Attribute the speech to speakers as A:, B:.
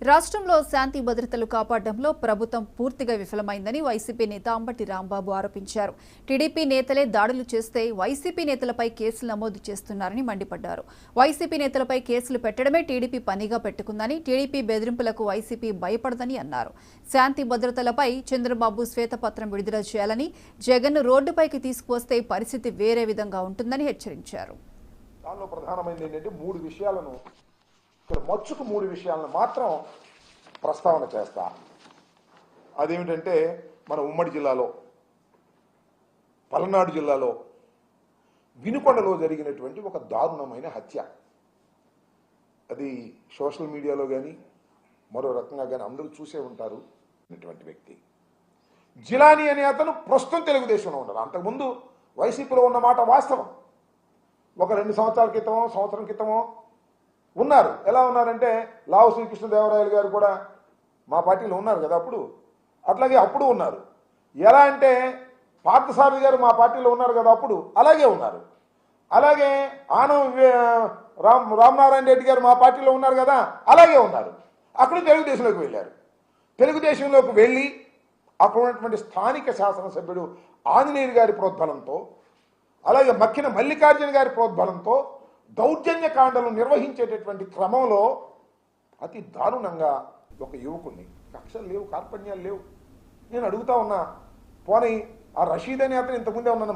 A: రాష్ట్రంలో శాంతి భద్రతలు కాపాడడంలో ప్రభుత్వం పూర్తిగా విఫలమైందని వైసీపీ నేత అంబటి రాంబాబు ఆరోపించారు. టీడీపీ నేతలే దాడులు చేస్తే వైసీపీ నేతలపై కేసులు నమోదు చేస్తున్నారని మండిపడ్డారు. వైసీపీ నేతలపై కేసులు పెట్టడమే టీడీపీ పనిగా పెట్టుకుందని, టీడీపీ బెదిరింపులకు వైసీపీ భయపడదని అన్నారు. శాంతి భద్రతలపై చంద్రబాబు శ్వేతపత్రం విడుదల చేయాలని, జగన్ రోడ్డుపైకి తీసుకువస్తే పరిస్థితి వేరే విధంగా ఉంటుందని హెచ్చరించారు.
B: దానిలో ప్రధానమైనది ఏంటంటే మూడు విషయాలను మాత్రం ప్రస్తావన చేస్తా. అదేమిటంటే మన ఉమ్మడి జిల్లాలో, పల్నాడు జిల్లాలో వినుకొండలో జరిగినటువంటి ఒక దారుణమైన హత్య. అది సోషల్ మీడియాలో కానీ మరో రకంగా కానీ అందరూ చూసే ఉంటారు. ఇటువంటి వ్యక్తి జిలానీ అనే అతను ప్రస్తుతం తెలుగుదేశంలో ఉన్నారు. అంతకుముందు వైసీపీలో ఉన్న మాట వాస్తవం. ఒక 2 సంవత్సరాల క్రితమో సంవత్సరం క్రితమో ఉన్నారు. ఎలా ఉన్నారంటే లావు శ్రీకృష్ణదేవరాయలు గారు కూడా మా పార్టీలో ఉన్నారు కదా అప్పుడు, అట్లాగే అప్పుడు ఉన్నారు. ఎలా అంటే పార్థసారథి గారు మా పార్టీలో ఉన్నారు కదా అప్పుడు, అలాగే ఉన్నారు. అలాగే ఆనం రామనారాయణ రెడ్డి గారు మా పార్టీలో ఉన్నారు కదా, అలాగే ఉన్నారు. అక్కడ తెలుగుదేశంలోకి వెళ్ళారు. తెలుగుదేశంలోకి వెళ్ళి అక్కడ ఉన్నటువంటి స్థానిక శాసనసభ్యుడు ఆంజనేయులు గారి ప్రోద్బలంతో, అలాగే మక్కిన మల్లికార్జున గారి ప్రోద్బలంతో దౌర్జన్య కాండలు నిర్వహించేటటువంటి క్రమంలో అతి దారుణంగా ఒక యువకుడిని, కక్షలు లేవు, కార్పణ్యాలు లేవు. నేను అడుగుతా ఉన్నా, పోనీ ఆ రషీద్ అనే అతను ఇంతకుముందే ఉన్న